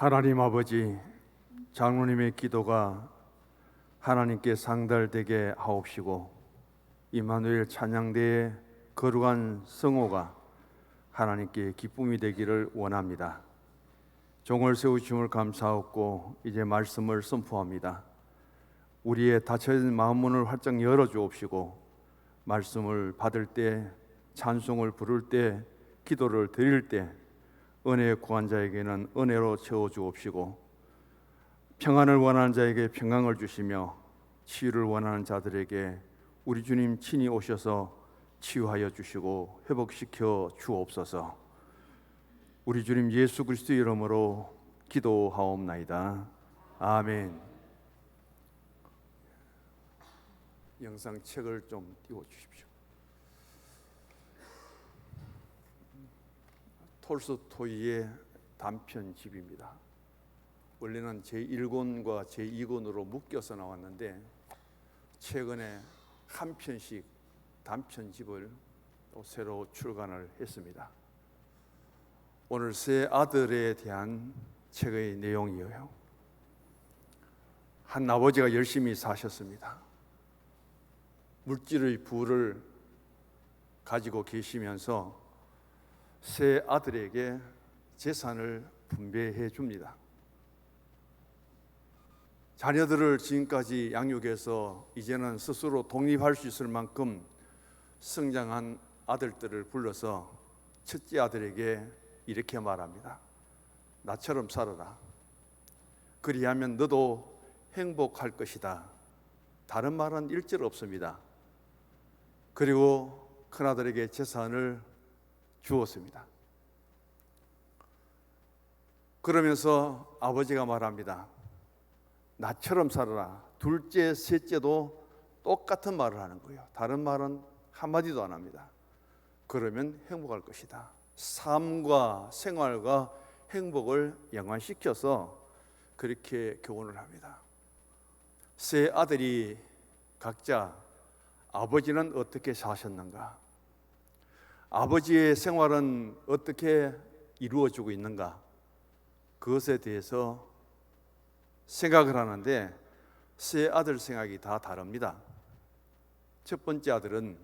하나님 아버지, 장로님의 기도가 하나님께 상달되게 하옵시고 임마누엘 찬양대의 거룩한 성호가 하나님께 기쁨이 되기를 원합니다. 종을 세우심을 감사하고 이제 말씀을 선포합니다. 우리의 닫혀진 마음문을 활짝 열어주옵시고 말씀을 받을 때, 찬송을 부를 때, 기도를 드릴 때 은혜 구한 자에게는 은혜로 채워주옵시고 평안을 원하는 자에게 평강을 주시며 치유를 원하는 자들에게 우리 주님 친히 오셔서 치유하여 주시고 회복시켜 주옵소서. 우리 주님 예수 그리스도의 이름으로 기도하옵나이다. 아멘. 영상책을 좀 띄워주십시오. 톨스토이의 단편집입니다. 원래는 제1권과 제2권으로 묶여서 나왔는데 최근에 한 편씩 단편집을 또 새로 출간을 했습니다. 오늘 세 아들에 대한 책의 내용이에요. 한 아버지가 열심히 사셨습니다. 물질의 부를 가지고 계시면서 세 아들에게 재산을 분배해 줍니다. 자녀들을 지금까지 양육해서 이제는 스스로 독립할 수 있을 만큼 성장한 아들들을 불러서 첫째 아들에게 이렇게 말합니다. 나처럼 살아라. 그리하면 너도 행복할 것이다. 다른 말은 일절 없습니다. 그리고 큰아들에게 재산을 주었습니다. 그러면서 아버지가 말합니다. 나처럼 살아라. 둘째, 셋째도 똑같은 말을 하는 거예요. 다른 말은 한마디도 안 합니다. 그러면 행복할 것이다. 삶과 생활과 행복을 연관시켜서 그렇게 교훈을 합니다. 세 아들이 각자 아버지는 어떻게 사셨는가? 아버지의 생활은 어떻게 이루어지고 있는가? 그것에 대해서 생각을 하는데 세 아들 생각이 다 다릅니다. 첫 번째 아들은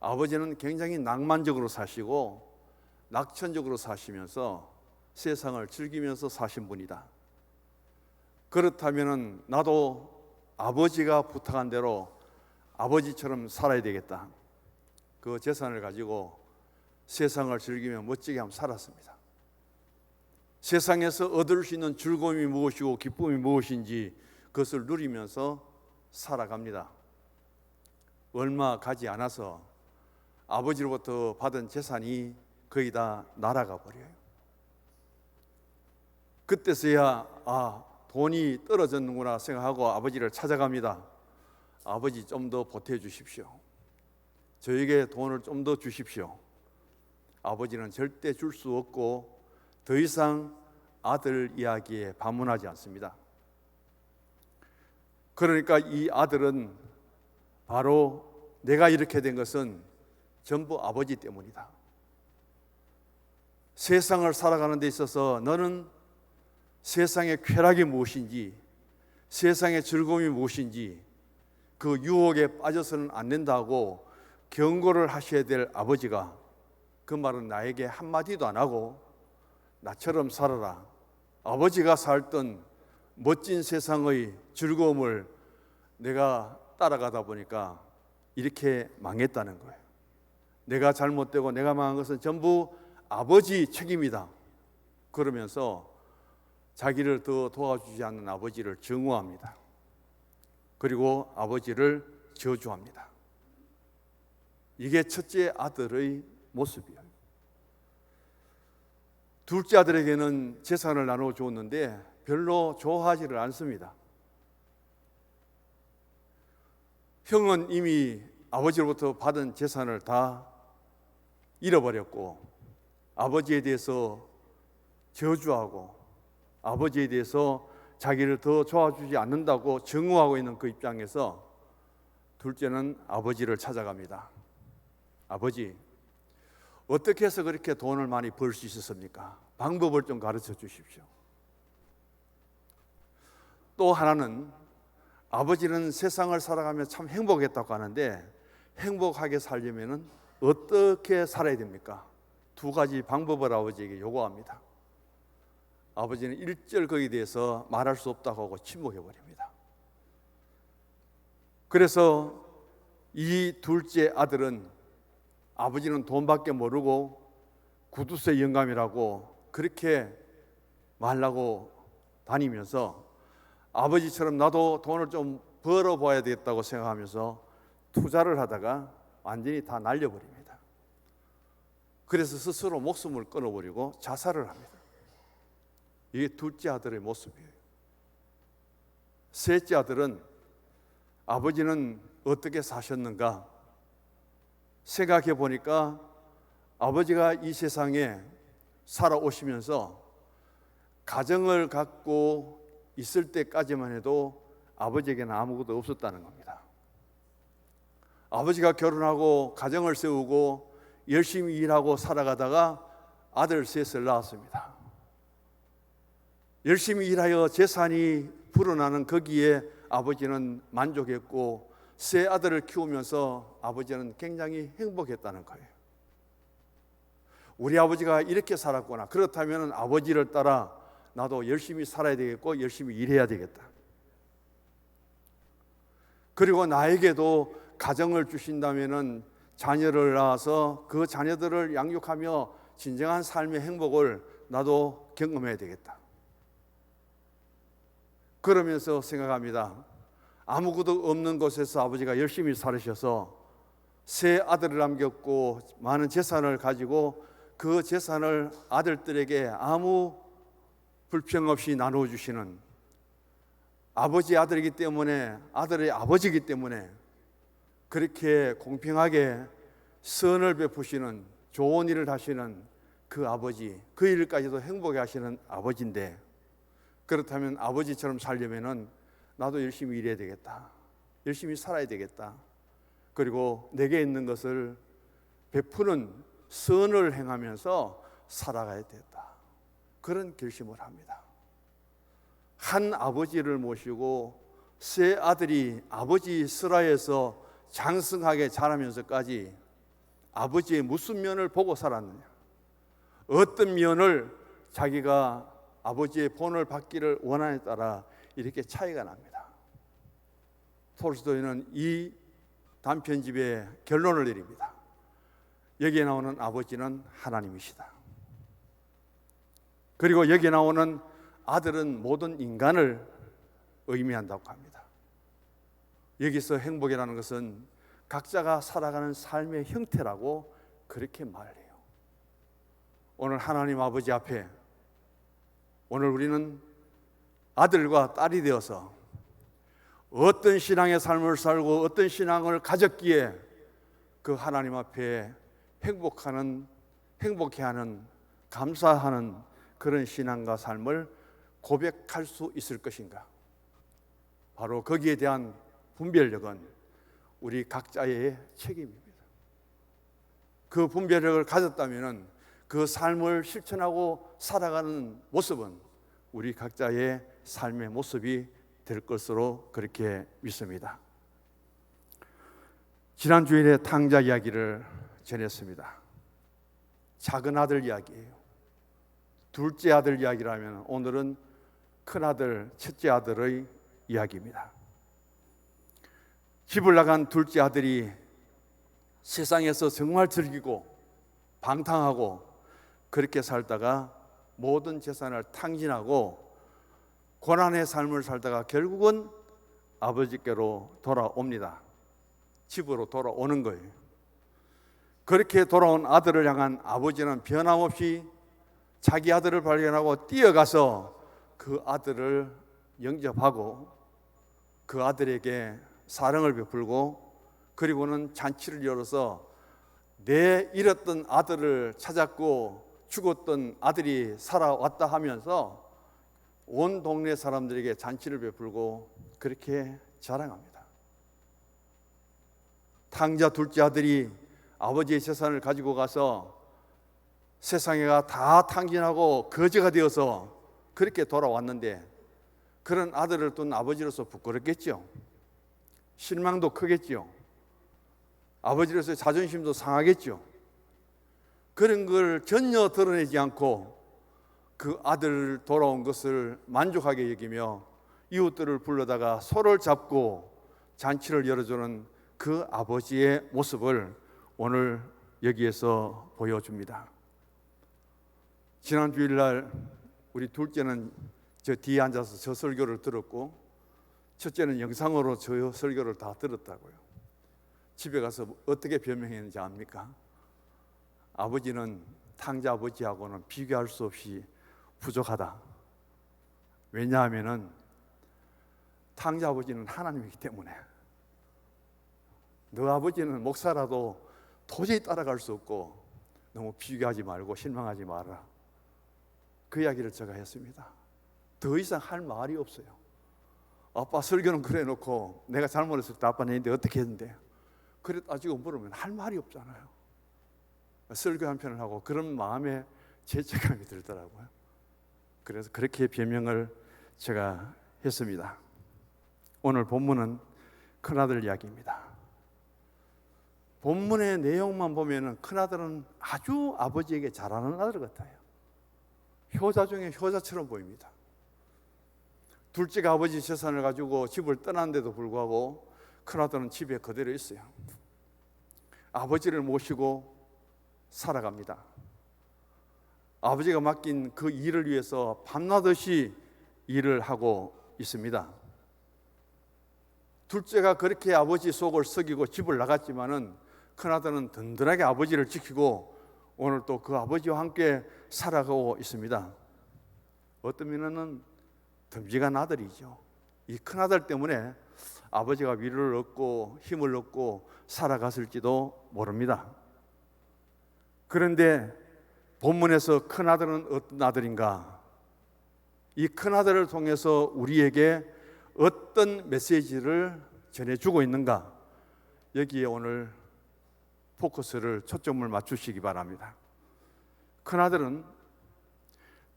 아버지는 굉장히 낭만적으로 사시고 낙천적으로 사시면서 세상을 즐기면서 사신 분이다. 그렇다면 나도 아버지가 부탁한 대로 아버지처럼 살아야 되겠다. 그 재산을 가지고 세상을 즐기며 멋지게 한번 살았습니다. 세상에서 얻을 수 있는 즐거움이 무엇이고 기쁨이 무엇인지 그것을 누리면서 살아갑니다. 얼마 가지 않아서 아버지로부터 받은 재산이 거의 다 날아가 버려요. 그때서야 돈이 떨어졌는구나 생각하고 아버지를 찾아갑니다. 아버지 좀 더 보태주십시오. 저에게 돈을 좀 더 주십시오. 아버지는 절대 줄 수 없고 더 이상 아들 이야기에 반문하지 않습니다. 그러니까 이 아들은 바로 내가 이렇게 된 것은 전부 아버지 때문이다. 세상을 살아가는 데 있어서 너는 세상의 쾌락이 무엇인지, 세상의 즐거움이 무엇인지 그 유혹에 빠져서는 안 된다고 경고를 하셔야 될 아버지가 그 말은 나에게 한마디도 안 하고 나처럼 살아라. 아버지가 살던 멋진 세상의 즐거움을 내가 따라가다 보니까 이렇게 망했다는 거예요. 내가 잘못되고 내가 망한 것은 전부 아버지 책임이다. 그러면서 자기를 더 도와주지 않는 아버지를 증오합니다. 그리고 아버지를 저주합니다. 이게 첫째 아들의 모습이에요. 둘째 아들에게는 재산을 나누어 주었는데 별로 좋아하지를 않습니다. 형은 이미 아버지로부터 받은 재산을 다 잃어버렸고 아버지에 대해서 저주하고 아버지에 대해서 자기를 더 도와주지 않는다고 증오하고 있는 그 입장에서 둘째는 아버지를 찾아갑니다. 아버지, 어떻게 해서 그렇게 돈을 많이 벌 수 있었습니까? 방법을 좀 가르쳐 주십시오. 또 하나는 아버지는 세상을 살아가며 참 행복했다고 하는데 행복하게 살려면 어떻게 살아야 됩니까? 두 가지 방법을 아버지에게 요구합니다. 아버지는 일절 거기에 대해서 말할 수 없다고 하고 침묵해 버립니다. 그래서 이 둘째 아들은 아버지는 돈밖에 모르고 구두쇠 영감이라고 그렇게 말하고 다니면서 아버지처럼 나도 돈을 좀 벌어봐야 되겠다고 생각하면서 투자를 하다가 완전히 다 날려버립니다. 그래서 스스로 목숨을 끊어버리고 자살을 합니다. 이게 둘째 아들의 모습이에요. 셋째 아들은 아버지는 어떻게 사셨는가 생각해 보니까 아버지가 이 세상에 살아오시면서 가정을 갖고 있을 때까지만 해도 아버지에게는 아무것도 없었다는 겁니다. 아버지가 결혼하고 가정을 세우고 열심히 일하고 살아가다가 아들 셋을 낳았습니다. 열심히 일하여 재산이 불어나는 거기에 아버지는 만족했고 세 아들을 키우면서 아버지는 굉장히 행복했다는 거예요. 우리 아버지가 이렇게 살았구나. 그렇다면 아버지를 따라 나도 열심히 살아야 되겠고 열심히 일해야 되겠다. 그리고 나에게도 가정을 주신다면 자녀를 낳아서 그 자녀들을 양육하며 진정한 삶의 행복을 나도 경험해야 되겠다. 그러면서 생각합니다. 아무것도 없는 곳에서 아버지가 열심히 살으셔서 세 아들을 남겼고 많은 재산을 가지고 그 재산을 아들들에게 아무 불평 없이 나눠주시는 아버지 아들이기 때문에 아들의 아버지이기 때문에 그렇게 공평하게 선을 베푸시는 좋은 일을 하시는 그 아버지, 그 일까지도 행복해 하시는 아버지인데 그렇다면 아버지처럼 살려면은 나도 열심히 일해야 되겠다. 열심히 살아야 되겠다. 그리고 내게 있는 것을 베푸는 선을 행하면서 살아가야 되겠다. 그런 결심을 합니다. 한 아버지를 모시고 세 아들이 아버지 슬하에서 장성하게 자라면서까지 아버지의 무슨 면을 보고 살았느냐, 어떤 면을 자기가 아버지의 본을 받기를 원하에 따라 이렇게 차이가 납니다. 톨스토이는 이 단편집에 결론을 내립니다. 여기에 나오는 아버지는 하나님이시다. 그리고 여기에 나오는 아들은 모든 인간을 의미한다고 합니다. 여기서 행복이라는 것은 각자가 살아가는 삶의 형태라고 그렇게 말해요. 오늘 하나님 아버지 앞에 오늘 우리는 아들과 딸이 되어서 어떤 신앙의 삶을 살고 어떤 신앙을 가졌기에 그 하나님 앞에 행복해하는 감사하는 그런 신앙과 삶을 고백할 수 있을 것인가? 바로 거기에 대한 분별력은 우리 각자의 책임입니다. 그 분별력을 가졌다면 그 삶을 실천하고 살아가는 모습은 우리 각자의 삶의 모습이 될 것으로 그렇게 믿습니다. 지난 주일에 탕자 이야기를 전했습니다. 작은 아들 이야기예요. 둘째 아들 이야기라면 오늘은 큰 아들, 첫째 아들의 이야기입니다. 집을 나간 둘째 아들이 세상에서 정말 즐기고 방탕하고 그렇게 살다가 모든 재산을 탕진하고 고난의 삶을 살다가 결국은 아버지께로 돌아옵니다. 집으로 돌아오는 거예요. 그렇게 돌아온 아들을 향한 아버지는 변함없이 자기 아들을 발견하고 뛰어가서 그 아들을 영접하고 그 아들에게 사랑을 베풀고 그리고는 잔치를 열어서 내 잃었던 아들을 찾았고 죽었던 아들이 살아왔다 하면서 온 동네 사람들에게 잔치를 베풀고 그렇게 자랑합니다. 탕자 둘째 아들이 아버지의 재산을 가지고 가서 세상에가 다 탕진하고 거지가 되어서 그렇게 돌아왔는데 그런 아들을 둔 아버지로서 부끄럽겠죠. 실망도 크겠죠. 아버지로서의 자존심도 상하겠죠. 그런 걸 전혀 드러내지 않고 그 아들 돌아온 것을 만족하게 여기며 이웃들을 불러다가 소를 잡고 잔치를 열어주는 그 아버지의 모습을 오늘 여기에서 보여줍니다. 지난 주일날 우리 둘째는 저 뒤에 앉아서 저 설교를 들었고 첫째는 영상으로 저 설교를 다 들었다고요. 집에 가서 어떻게 변명했는지 압니까? 아버지는 탕자 아버지하고는 비교할 수 없이 부족하다. 왜냐하면은 탕자 아버지는 하나님이기 때문에 너 아버지는 목사라도 도저히 따라갈 수 없고 너무 비교하지 말고 실망하지 마라. 그 이야기를 제가 했습니다. 더 이상 할 말이 없어요. 아빠 설교는 그래 놓고 내가 잘못했을 때 아빠는 했는데 어떻게 했는데 그래 따지고 물으면 할 말이 없잖아요. 설교 한 편을 하고 그런 마음에 죄책감이 들더라고요. 그래서 그렇게 변명을 제가 했습니다. 오늘 본문은 큰아들 이야기입니다. 본문의 내용만 보면 큰아들은 아주 아버지에게 잘하는 아들 같아요. 효자 중에 효자처럼 보입니다. 둘째가 아버지 재산을 가지고 집을 떠났는데도 불구하고 큰아들은 집에 그대로 있어요. 아버지를 모시고 살아갑니다. 아버지가 맡긴 그 일을 위해서 밤낮없이 일을 하고 있습니다. 둘째가 그렇게 아버지 속을 썩이고 집을 나갔지만은 큰아들은 든든하게 아버지를 지키고 오늘 또 그 아버지와 함께 살아가고 있습니다. 어떤 면에는 듬직한 아들이죠. 이 큰아들 때문에 아버지가 위로를 얻고 힘을 얻고 살아갔을지도 모릅니다. 그런데 본문에서 큰아들은 어떤 아들인가? 이 큰아들을 통해서 우리에게 어떤 메시지를 전해주고 있는가? 여기에 오늘 포커스를 초점을 맞추시기 바랍니다. 큰아들은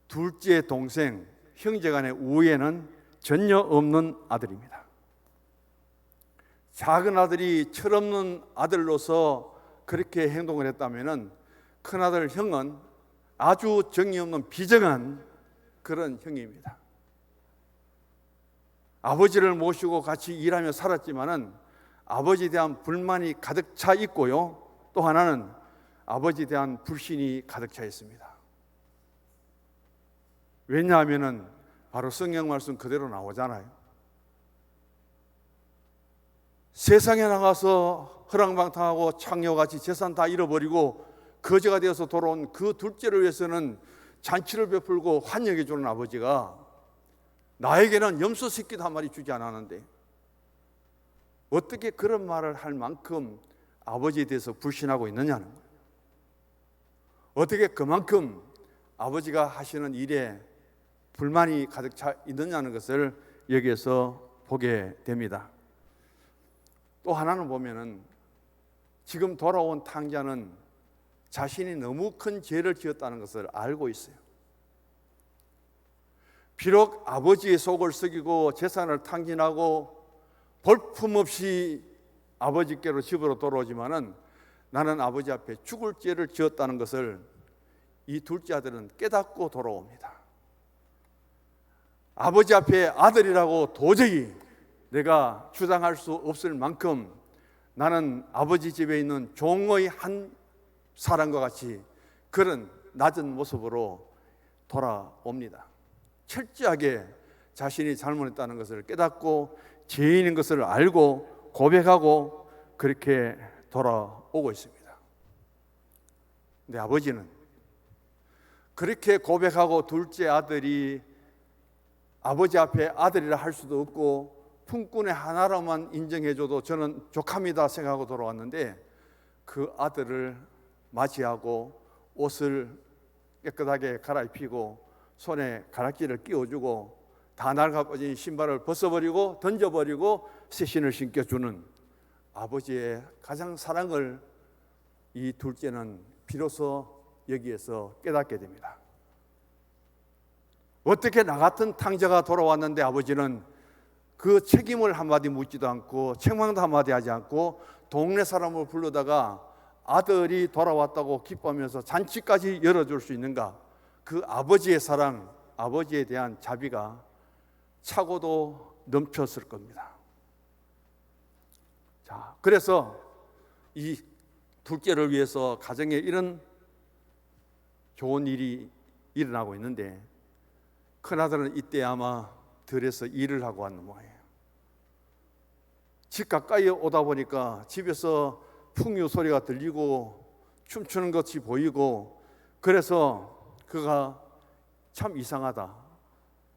둘째 동생, 형제 간의 우애는 전혀 없는 아들입니다. 작은 아들이 철없는 아들로서 그렇게 행동을 했다면 큰아들 형은 아주 정이 없는 비정한 그런 형입니다. 아버지를 모시고 같이 일하며 살았지만은 아버지에 대한 불만이 가득 차 있고요. 또 하나는 아버지에 대한 불신이 가득 차 있습니다. 왜냐하면은 바로 성경 말씀 그대로 나오잖아요. 세상에 나가서 허랑방탕하고 창녀같이 재산 다 잃어버리고 거지가 되어서 돌아온 그 둘째를 위해서는 잔치를 베풀고 환영해 주는 아버지가 나에게는 염소 새끼도 한 마리 주지 않았는데 어떻게 그런 말을 할 만큼 아버지에 대해서 불신하고 있느냐는 거예요. 어떻게 그만큼 아버지가 하시는 일에 불만이 가득 차 있느냐는 것을 여기에서 보게 됩니다. 또 하나는 보면은 지금 돌아온 탕자는 자신이 너무 큰 죄를 지었다는 것을 알고 있어요. 비록 아버지의 속을 썩이고 재산을 탕진하고 볼품없이 아버지께로 집으로 돌아오지만은 나는 아버지 앞에 죽을 죄를 지었다는 것을 이 둘째 아들은 깨닫고 돌아옵니다. 아버지 앞에 아들이라고 도저히 내가 주장할 수 없을 만큼 나는 아버지 집에 있는 종의 한 사람과 같이 그런 낮은 모습으로 돌아옵니다. 철저하게 자신이 잘못했다는 것을 깨닫고 죄인인 것을 알고 고백하고 그렇게 돌아오고 있습니다. 근데 아버지는 그렇게 고백하고 둘째 아들이 아버지 앞에 아들이라 할 수도 없고 품꾼의 하나로만 인정해줘도 저는 족합니다 생각하고 돌아왔는데 그 아들을 맞이하고 옷을 깨끗하게 갈아입히고 손에 가락지를 끼워주고 다 낡아버린 신발을 벗어버리고 던져버리고 새 신을 신겨주는 아버지의 가장 사랑을 이 둘째는 비로소 여기에서 깨닫게 됩니다. 어떻게 나 같은 탕자가 돌아왔는데 아버지는 그 책임을 한마디 묻지도 않고 책망도 한마디 하지 않고 동네 사람을 불러다가 아들이 돌아왔다고 기뻐하면서 잔치까지 열어줄 수 있는가? 그 아버지의 사랑, 아버지에 대한 자비가 차고도 넘쳤을 겁니다. 자, 그래서 이 둘째를 위해서 가정에 이런 좋은 일이 일어나고 있는데 큰아들은 이때 아마 들에서 일을 하고 왔는 모양이에요. 집 가까이 오다 보니까 집에서 풍류 소리가 들리고 춤추는 것이 보이고, 그래서 그가 참 이상하다.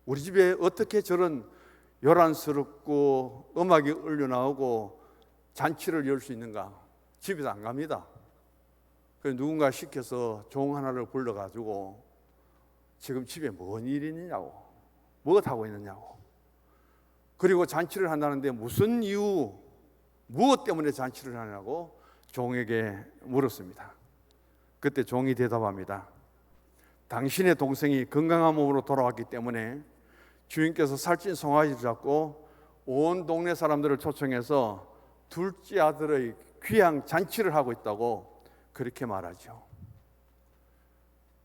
우리 집에 어떻게 저런 요란스럽고 음악이 울려나오고 잔치를 열 수 있는가? 집에서 안 갑니다. 그래서 누군가 시켜서 종 하나를 불러가지고 지금 집에 뭔 일이 있느냐고, 무엇 하고 있느냐고, 그리고 잔치를 한다는데 무슨 이유, 무엇 때문에 잔치를 하냐고 종에게 물었습니다. 그때 종이 대답합니다. 당신의 동생이 건강한 몸으로 돌아왔기 때문에 주인께서 살찐 송아지를 잡고 온 동네 사람들을 초청해서 둘째 아들의 귀향 잔치를 하고 있다고 그렇게 말하죠.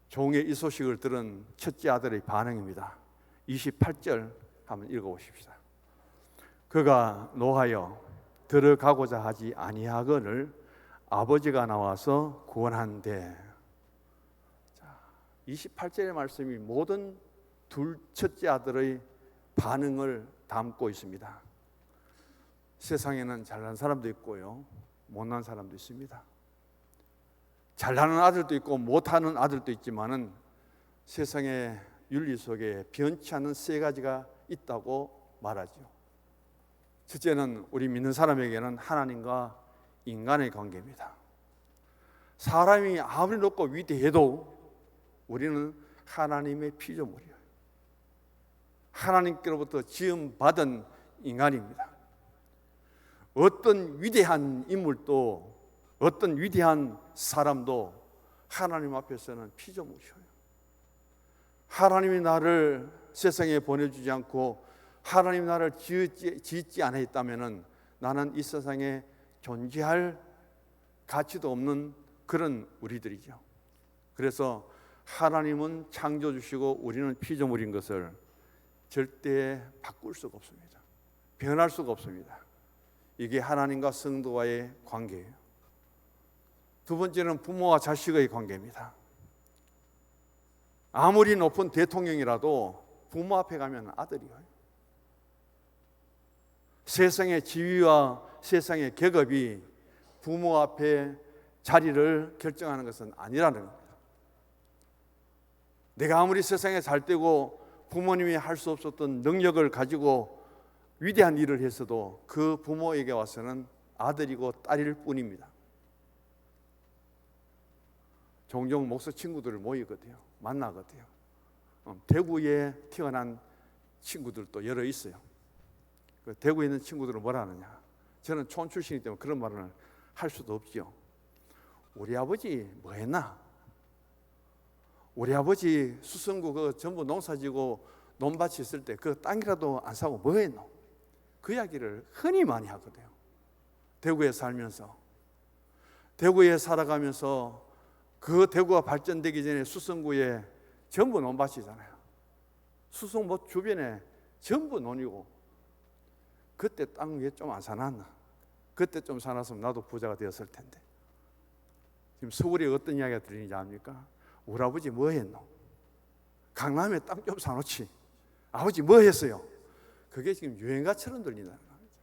종의 이 소식을 들은 첫째 아들의 반응입니다. 28절 한번 읽어보십시다. 그가 노하여 들어가고자 하지 아니하거늘 아버지가 나와서 구원한대. 28절의 말씀이 모든 첫째 아들의 반응을 담고 있습니다. 세상에는 잘난 사람도 있고요, 못난 사람도 있습니다. 잘나는 아들도 있고 못하는 아들도 있지만은 세상의 윤리 속에 변치 않는 세 가지가 있다고 말하죠. 첫째는 우리 믿는 사람에게는 하나님과 인간의 관계입니다. 사람이 아무리 높고 위대해도 우리는 하나님의 피조물이에요. 하나님께로부터 지음받은 인간입니다. 어떤 위대한 인물도, 어떤 위대한 사람도 하나님 앞에서는 피조물이에요. 하나님이 나를 세상에 보내주지 않고 하나님이 나를 짓지 않았다면 나는 이 세상에 존재할 가치도 없는 그런 우리들이죠. 그래서 하나님은 창조주시고 우리는 피조물인 것을 절대 바꿀 수가 없습니다. 변할 수가 없습니다. 이게 하나님과 성도와의 관계예요. 두 번째는 부모와 자식의 관계입니다. 아무리 높은 대통령이라도 부모 앞에 가면 아들이에요. 세상의 지위와 세상의 계급이 부모 앞에 자리를 결정하는 것은 아니라는 겁니다. 내가 아무리 세상에 잘 되고 부모님이 할 수 없었던 능력을 가지고 위대한 일을 했어도 그 부모에게 와서는 아들이고 딸일 뿐입니다. 종종 목사 친구들을 모이거든요. 만나거든요. 대구에 태어난 친구들도 여러 있어요. 그 대구에 있는 친구들은 뭐라 하느냐? 저는 촌 출신이기 때문에 그런 말을 할 수도 없죠. 우리 아버지 뭐 했나? 우리 아버지 수성구 그 전부 농사지고 논밭이 있을 때 그 땅이라도 안 사고 뭐 했노? 그 이야기를 흔히 많이 하거든요. 대구에 살면서, 대구에 살아가면서 그 대구가 발전되기 전에 수성구에 전부 논밭이잖아요. 수성못 주변에 전부 논이고, 그때 땅 위에 좀 안 사놨나? 그때 좀 사놨으면 나도 부자가 되었을 텐데. 지금 서울에 어떤 이야기가 들리는지 압니까? 우리 아버지 뭐 했노? 강남에 땅 좀 사놓지. 아버지 뭐 했어요? 그게 지금 유행가처럼 들린다는 겁니다.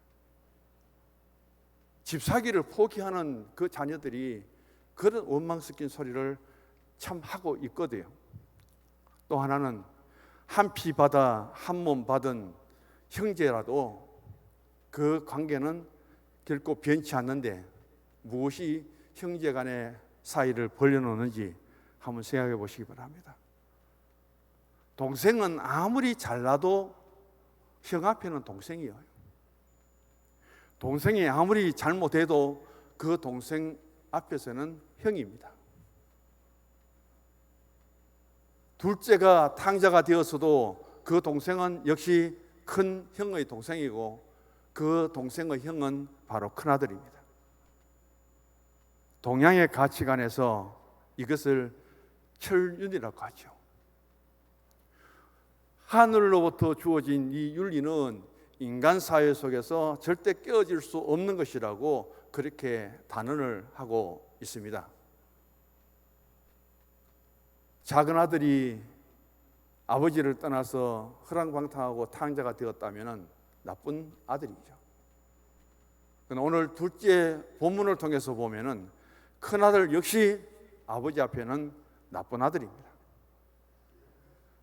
집 사기를 포기하는 그 자녀들이 그런 원망 섞인 소리를 참 하고 있거든요. 또 하나는 한 피 받아 한 몸 받은 형제라도 그 관계는 결코 변치 않는데 무엇이 형제 간의 사이를 벌려놓는지 한번 생각해 보시기 바랍니다. 동생은 아무리 잘나도 형 앞에는 동생이에요. 동생이 아무리 잘못해도 그 동생 앞에서는 형입니다. 둘째가 탕자가 되었어도 그 동생은 역시 큰 형의 동생이고 그 동생의 형은 바로 큰아들입니다. 동양의 가치관에서 이것을 철윤이라고 하죠. 하늘로부터 주어진 이 윤리는 인간 사회 속에서 절대 깨어질 수 없는 것이라고 그렇게 단언을 하고 있습니다. 작은 아들이 아버지를 떠나서 허랑방탕하고 탕자가 되었다면 나쁜 아들이죠. 그러나 오늘 둘째 본문을 통해서 보면은 큰아들 역시 아버지 앞에는 나쁜 아들입니다.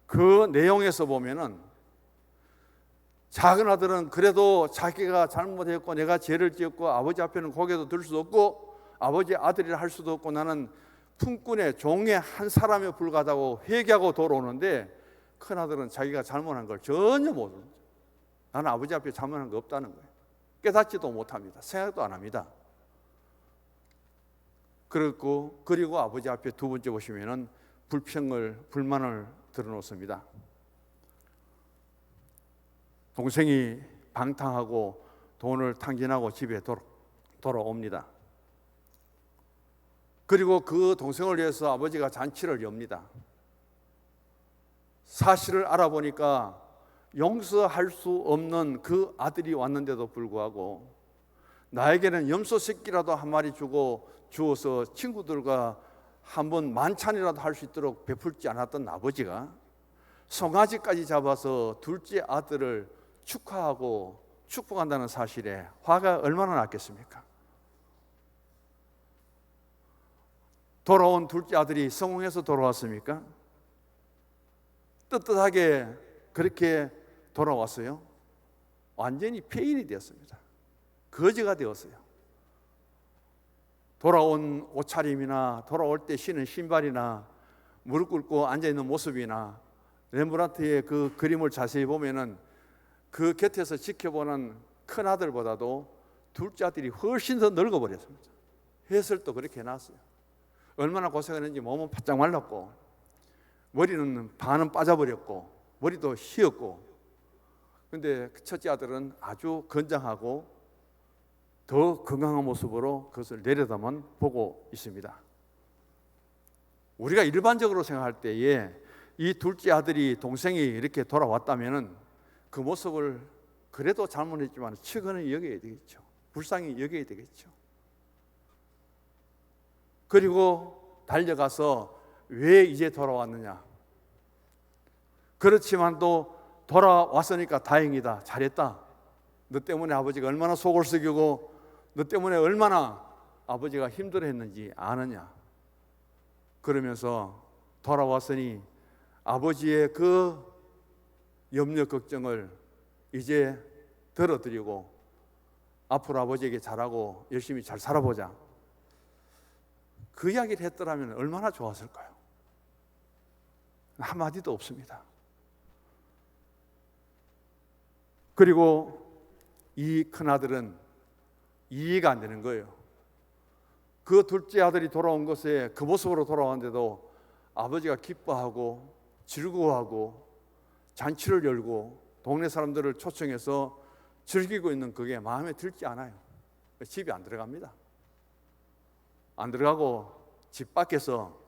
그 내용에서 보면은 작은 아들은 그래도 자기가 잘못했고 내가 죄를 지었고 아버지 앞에는 고개도 들 수 없고 아버지 아들이라 할 수도 없고 나는 품꾼의 종의 한 사람에 불과하다고 회개하고 돌아오는데 큰아들은 자기가 잘못한 걸 전혀 모릅니다. 나는 아버지 앞에 잘못한 거 없다는 거예요. 깨닫지도 못합니다. 생각도 안 합니다. 그리고 아버지 앞에 두 번째 보시면은 불만을 드러놓습니다. 동생이 방탕하고 돈을 탕진하고 집에 돌아옵니다. 그리고 그 동생을 위해서 아버지가 잔치를 엽니다. 사실을 알아보니까 용서할 수 없는 그 아들이 왔는데도 불구하고 나에게는 염소 새끼라도 한 마리 주어서 친구들과 한번 만찬이라도 할 수 있도록 베풀지 않았던 아버지가 송아지까지 잡아서 둘째 아들을 축하하고 축복한다는 사실에 화가 얼마나 났겠습니까? 돌아온 둘째 아들이 성공해서 돌아왔습니까? 떳떳하게 그렇게 돌아왔어요? 완전히 폐인이 되었습니다. 거지가 되었어요. 돌아온 옷차림이나 돌아올 때 신은 신발이나 무릎 꿇고 앉아있는 모습이나 렘브란트의 그 그림을 자세히 보면은 그 곁에서 지켜보는 큰아들보다도 둘째 아들이 훨씬 더 늙어버렸습니다. 해설도 그렇게 해놨어요. 얼마나 고생했는지 몸은 바짝 말랐고 머리는 반은 빠져버렸고 머리도 휘었고 그런데 첫째 아들은 아주 건장하고 더 건강한 모습으로 그것을 내려다만 보고 있습니다. 우리가 일반적으로 생각할 때에 이 둘째 아들이 동생이 이렇게 돌아왔다면 그 모습을 그래도 잘못했지만 측은히 여겨야 되겠죠. 불쌍히 여겨야 되겠죠. 그리고 달려가서 왜 이제 돌아왔느냐. 그렇지만 또 돌아왔으니까 다행이다. 잘했다. 너 때문에 아버지가 얼마나 속을 썩이고 너 때문에 얼마나 아버지가 힘들어했는지 아느냐. 그러면서 돌아왔으니 아버지의 그 염려 걱정을 이제 덜어드리고 앞으로 아버지에게 잘하고 열심히 잘 살아보자. 그 이야기를 했더라면 얼마나 좋았을까요? 한마디도 없습니다. 그리고 이 큰아들은 이해가 안 되는 거예요. 그 둘째 아들이 돌아온 것에 그 모습으로 돌아왔는데도 아버지가 기뻐하고 즐거워하고 잔치를 열고 동네 사람들을 초청해서 즐기고 있는 그게 마음에 들지 않아요. 집에 안 들어갑니다. 안 들어가고 집 밖에서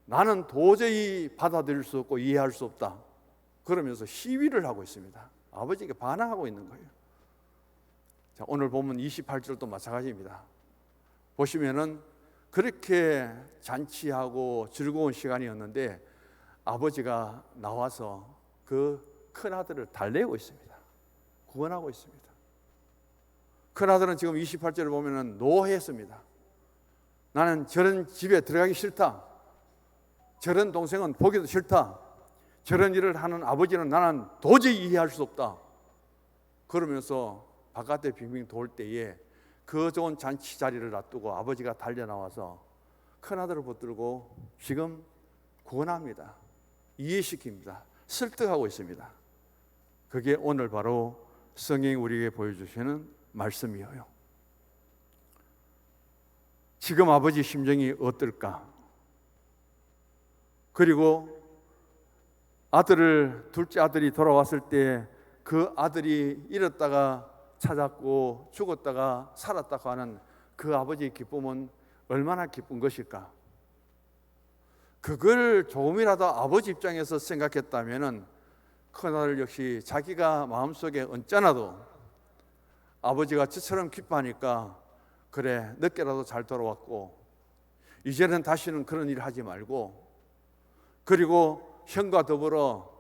나는 도저히 받아들일 수 없고 이해할 수 없다. 그러면서 시위를 하고 있습니다. 아버지에게 반항하고 있는 거예요. 자, 오늘 보면 28절도 마찬가지입니다. 보시면은 그렇게 잔치하고 즐거운 시간이었는데 아버지가 나와서 그 큰아들을 달래고 있습니다. 구원하고 있습니다. 큰아들은 지금 28절을 보면은 노했습니다. 나는 저런 집에 들어가기 싫다. 저런 동생은 보기도 싫다. 저런 일을 하는 아버지는 나는 도저히 이해할 수 없다. 그러면서 바깥에 빙빙 돌 때에 그 좋은 잔치 자리를 놔두고 아버지가 달려나와서 큰아들을 붙들고 지금 구원합니다. 이해시킵니다. 설득하고 있습니다. 그게 오늘 바로 성경이 우리에게 보여주시는 말씀이에요. 지금 아버지 심정이 어떨까? 그리고 둘째 아들이 돌아왔을 때 그 아들이 잃었다가 찾았고 죽었다가 살았다고 하는 그 아버지의 기쁨은 얼마나 기쁜 것일까? 그걸 조금이라도 아버지 입장에서 생각했다면 큰아들 역시 자기가 마음속에 언짢아도 아버지가 저처럼 기뻐하니까 그래, 늦게라도 잘 돌아왔고 이제는 다시는 그런 일을 하지 말고, 그리고 형과 더불어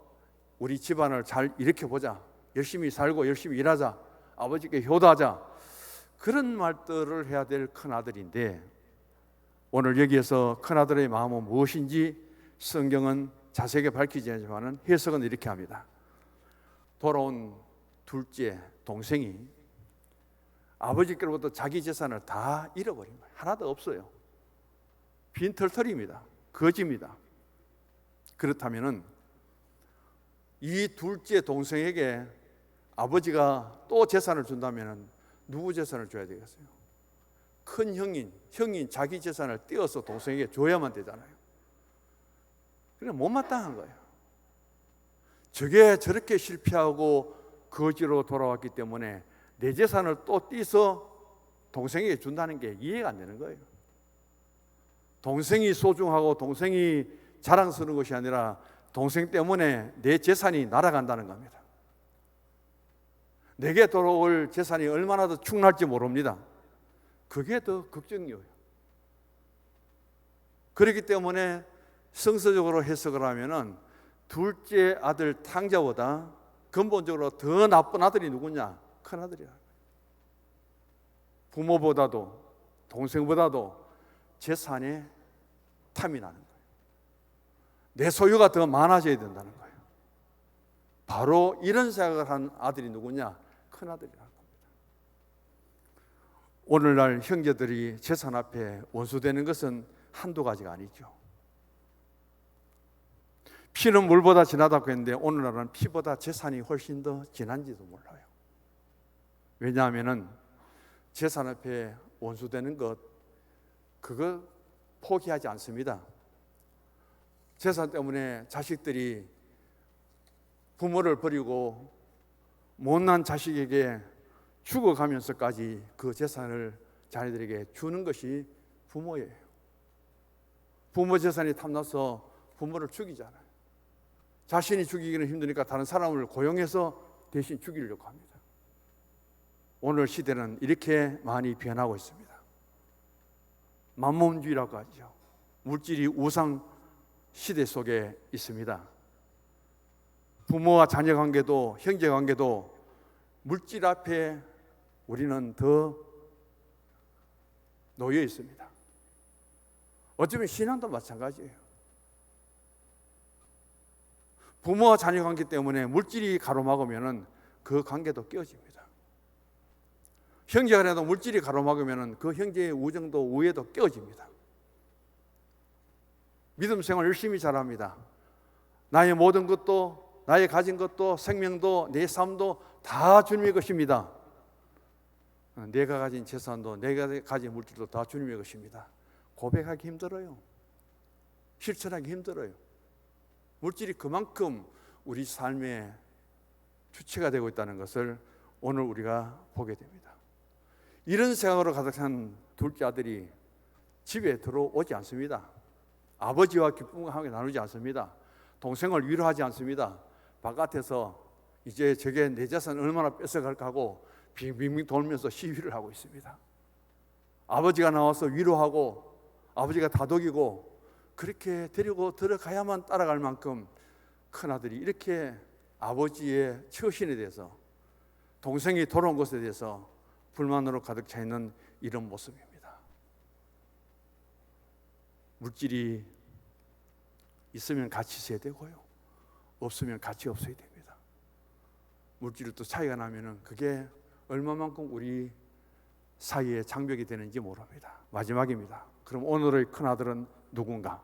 우리 집안을 잘 일으켜보자, 열심히 살고 열심히 일하자, 아버지께 효도하자, 그런 말들을 해야 될 큰아들인데, 오늘 여기에서 큰아들의 마음은 무엇인지 성경은 자세하게 밝히지 않지만 해석은 이렇게 합니다. 돌아온 둘째 동생이 아버지께로부터 자기 재산을 다 잃어버린 거예요. 하나도 없어요. 빈털털입니다. 거지입니다. 그렇다면 이 둘째 동생에게 아버지가 또 재산을 준다면 누구 재산을 줘야 되겠어요? 큰 형인 자기 재산을 떼어서 동생에게 줘야만 되잖아요. 그냥 못마땅한 거예요. 저게 저렇게 실패하고 거지로 돌아왔기 때문에 내 재산을 또 떼서 동생에게 준다는 게 이해가 안 되는 거예요. 동생이 소중하고 동생이 자랑스러운 것이 아니라 동생 때문에 내 재산이 날아간다는 겁니다. 내게 돌아올 재산이 얼마나 더 충날지 모릅니다. 그게 더 걱정이에요. 그렇기 때문에 성서적으로 해석을 하면은 둘째 아들 탕자보다 근본적으로 더 나쁜 아들이 누구냐? 큰아들이야. 부모보다도 동생보다도 재산에 탐이 나는 거예요. 내 소유가 더 많아져야 된다는 거예요. 바로 이런 생각을 한 아들이 누구냐? 큰아들이라는 겁니다. 오늘날 형제들이 재산 앞에 원수되는 것은 한두 가지가 아니죠. 피는 물보다 진하다고 했는데 오늘날은 피보다 재산이 훨씬 더 진한지도 몰라요. 왜냐하면 재산 앞에 원수되는 것, 그거 포기하지 않습니다. 재산 때문에 자식들이 부모를 버리고 못난 자식에게 죽어가면서까지 그 재산을 자녀들에게 주는 것이 부모예요. 부모 재산이 탐나서 부모를 죽이잖아요. 자신이 죽이기는 힘드니까 다른 사람을 고용해서 대신 죽이려고 합니다. 오늘 시대는 이렇게 많이 변하고 있습니다. 만몸주의라고 하죠. 물질이 우상 시대 속에 있습니다. 부모와 자녀 관계도 형제 관계도 물질 앞에 우리는 더 놓여 있습니다. 어쩌면 신앙도 마찬가지예요. 부모와 자녀 관계 때문에 물질이 가로막으면 그 관계도 깨어집니다. 형제 간에도 물질이 가로막으면 그 형제의 우정도 우애도 깨어집니다. 믿음 생활 열심히 잘합니다. 나의 모든 것도, 나의 가진 것도, 생명도, 내 삶도 다 주님의 것입니다. 내가 가진 재산도, 내가 가진 물질도 다 주님의 것입니다. 고백하기 힘들어요. 실천하기 힘들어요. 물질이 그만큼 우리 삶의 주체가 되고 있다는 것을 오늘 우리가 보게 됩니다. 이런 생각으로 가득 찬 둘째 아들이 집에 들어오지 않습니다. 아버지와 기쁨을 함께 나누지 않습니다. 동생을 위로하지 않습니다. 바깥에서 이제 저게 내 재산 얼마나 뺏어갈까 하고 빙빙빙 돌면서 시위를 하고 있습니다. 아버지가 나와서 위로하고 아버지가 다독이고 그렇게 데리고 들어가야만 따라갈 만큼 큰아들이 이렇게 아버지의 처신에 대해서, 동생이 돌아온 것에 대해서 불만으로 가득 차 있는 이런 모습입니다. 물질이 있으면 같이 있어야 되고요, 없으면 같이 없어야 됩니다. 물질이 또 차이가 나면은 그게 얼마만큼 우리 사이에 장벽이 되는지 모릅니다. 마지막입니다. 그럼 오늘의 큰아들은 누군가?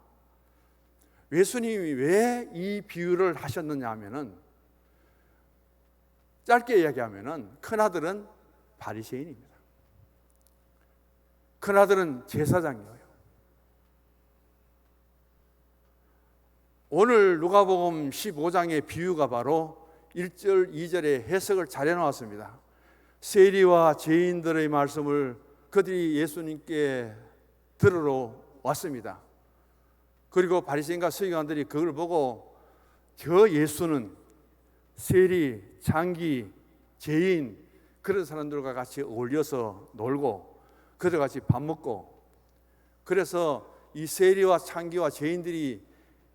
예수님이 왜 이 비유를 하셨느냐 하면은, 짧게 이야기하면은 큰아들은 바리새인입니다. 큰아들은 제사장이에요. 오늘 누가복음 15장의 비유가 바로 1절, 2절의 해석을 잘 해놓았습니다. 세리와 죄인들의 말씀을 그들이 예수님께 들으러 왔습니다. 그리고 바리새인과 서기관들이 그걸 보고 저 예수는 세리, 창기, 죄인 그런 사람들과 같이 어울려서 놀고 그들 같이 밥 먹고, 그래서 이 세리와 창기와 죄인들이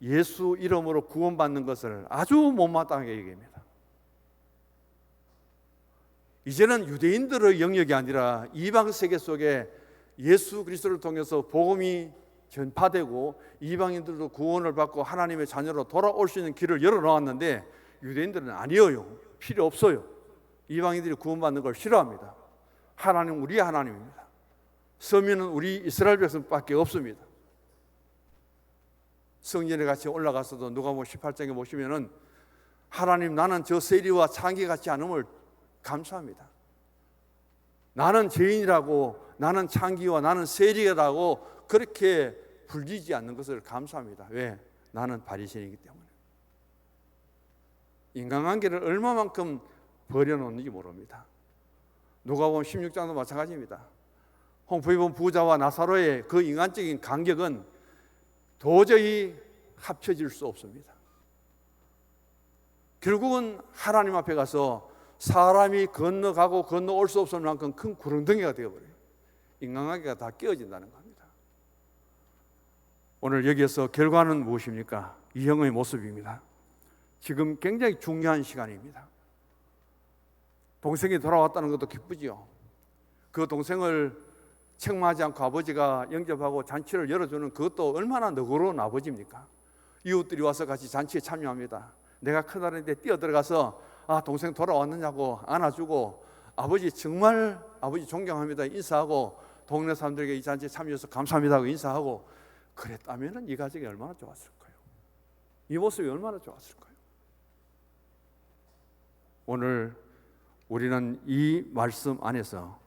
예수 이름으로 구원받는 것을 아주 못마땅하게 얘기합니다. 이제는 유대인들의 영역이 아니라 이방 세계 속에 예수 그리스도를 통해서 복음이 전파되고 이방인들도 구원을 받고 하나님의 자녀로 돌아올 수 있는 길을 열어놓았는데 유대인들은 아니에요. 필요 없어요. 이방인들이 구원받는 걸 싫어합니다. 하나님 우리 하나님입니다. 서민은 우리 이스라엘 백성밖에 없습니다. 성전에 같이 올라가서도 누가복음 18장에 보시면은 하나님 나는 저 세리와 창기 같지 않음을 감사합니다. 나는 죄인이라고, 나는 창기와 나는 세리라고 그렇게 불리지 않는 것을 감사합니다. 왜? 나는 바리새인이기 때문에. 인간관계를 얼마만큼 버려놓는지 모릅니다. 누가복음 16장도 마찬가지입니다. 홍포에 본 부자와 나사로의 그 인간적인 간격은 도저히 합쳐질 수 없습니다. 결국은 하나님 앞에 가서 사람이 건너가고 건너올 수 없을 만큼 큰 구렁텅이가 되어버려요. 인간관계가 다 깨어진다는 겁니다. 오늘 여기에서 결과는 무엇입니까? 이 형의 모습입니다. 지금 굉장히 중요한 시간입니다. 동생이 돌아왔다는 것도 기쁘지요. 그 동생을 책망하지 않고 아버지가 영접하고 잔치를 열어주는 그것도 얼마나 너그러운 아버지입니까? 이웃들이 와서 같이 잔치에 참여합니다. 내가 큰아들인데 뛰어들어가서 동생 돌아왔느냐고 안아주고 아버지 정말 아버지 존경합니다 인사하고 동네 사람들에게 이 잔치에 참여해서 감사합니다 하고 인사하고 그랬다면 이 가정이 얼마나 좋았을까요? 이 모습이 얼마나 좋았을까요? 오늘 우리는 이 말씀 안에서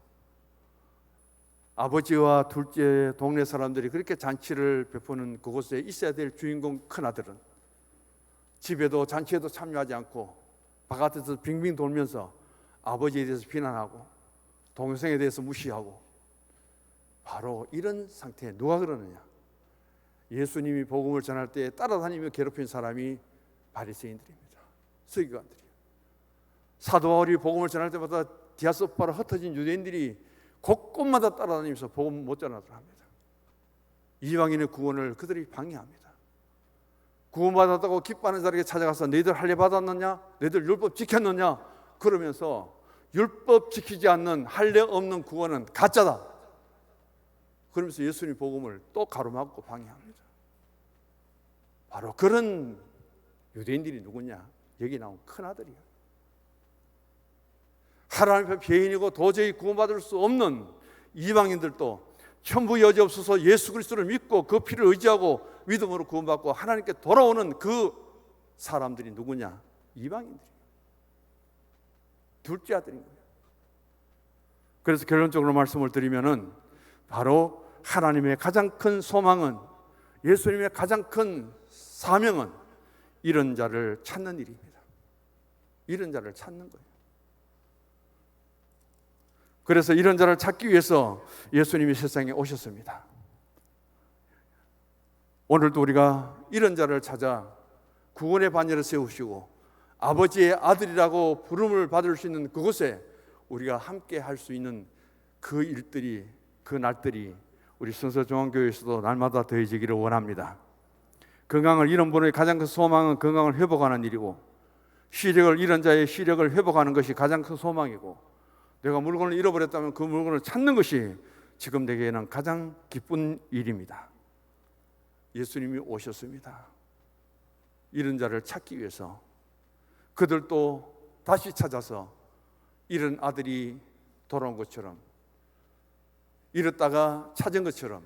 아버지와 둘째 동네 사람들이 그렇게 잔치를 베푸는 그곳에 있어야 될 주인공 큰아들은 집에도 잔치에도 참여하지 않고 바깥에서 빙빙 돌면서 아버지에 대해서 비난하고 동생에 대해서 무시하고, 바로 이런 상태에 누가 그러느냐? 예수님이 복음을 전할 때 따라다니며 괴롭힌 사람이 바리새인들입니다. 서기관들이에요. 사도 바울이 복음을 전할 때마다 디아스포라로 흩어진 유대인들이 곳곳마다 따라다니면서 복음 못 전하도록 합니다. 이방인의 구원을 그들이 방해합니다. 구원받았다고 기뻐하는 자에게 찾아가서 너희들 할례 받았느냐? 너희들 율법 지켰느냐? 그러면서 율법 지키지 않는 할례 없는 구원은 가짜다. 그러면서 예수님 복음을 또 가로막고 방해합니다. 바로 그런 유대인들이 누구냐? 여기 나온 큰아들이에요. 하나님 앞에 죄인이고 도저히 구원받을 수 없는 이방인들도 천부 여지 없어서 예수 그리스도를 믿고 그 피를 의지하고 믿음으로 구원받고 하나님께 돌아오는 그 사람들이 누구냐? 이방인들이에요. 둘째 아들인 거예요. 그래서 결론적으로 말씀을 드리면은 바로 하나님의 가장 큰 소망은, 예수님의 가장 큰 사명은 이런 자를 찾는 일입니다. 이런 자를 찾는 거예요. 그래서 이런 자를 찾기 위해서 예수님이 세상에 오셨습니다. 오늘도 우리가 이런 자를 찾아 구원의 반열을 세우시고 아버지의 아들이라고 부름을 받을 수 있는 그곳에 우리가 함께 할 수 있는 그 일들이, 그 날들이 우리 순서중앙교회에서도 날마다 더해지기를 원합니다. 건강을 잃은 분의 가장 큰 소망은 건강을 회복하는 일이고, 시력을 잃은 자의 시력을 회복하는 것이 가장 큰 소망이고, 내가 물건을 잃어버렸다면 그 물건을 찾는 것이 지금 내게는 가장 기쁜 일입니다. 예수님이 오셨습니다. 이런 자를 찾기 위해서 그들도 다시 찾아서 이런 아들이 돌아온 것처럼, 잃었다가 찾은 것처럼,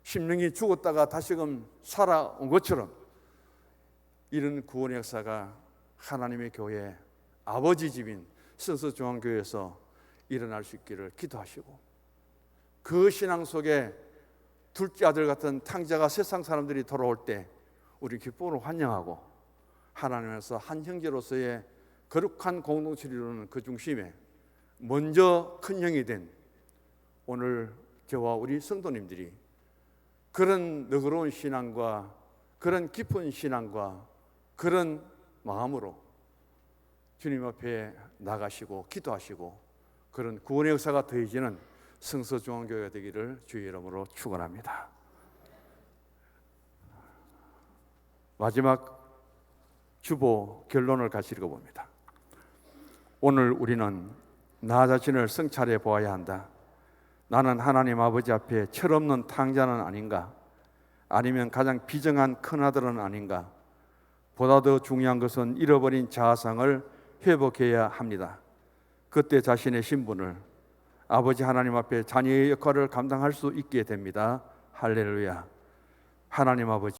심령이 죽었다가 다시금 살아온 것처럼 이런 구원의 역사가 하나님의 교회, 아버지 집인 순서중앙교회에서 일어날 수 있기를 기도하시고, 그 신앙 속에 둘째 아들 같은 탕자가 세상 사람들이 돌아올 때 우리 기쁨으로 환영하고 하나님께서 한 형제로서의 거룩한 공동체를 이루는 그 중심에 먼저 큰 형이 된 오늘 저와 우리 성도님들이 그런 너그러운 신앙과 그런 깊은 신앙과 그런 마음으로 주님 앞에 나가시고 기도하시고 그런 구원의 역사가 더해지는 성서중앙교회가 되기를 주의 이름으로 축원합니다. 마지막 주보 결론을 같이 읽어봅니다. 오늘 우리는 나 자신을 성찰해 보아야 한다. 나는 하나님 아버지 앞에 철없는 탕자는 아닌가? 아니면 가장 비정한 큰아들은 아닌가? 보다 더 중요한 것은 잃어버린 자아상을 회복해야 합니다. 그때 자신의 신분을 아버지 하나님 앞에 자녀의 역할을 감당할 수 있게 됩니다. 할렐루야. 하나님 아버지,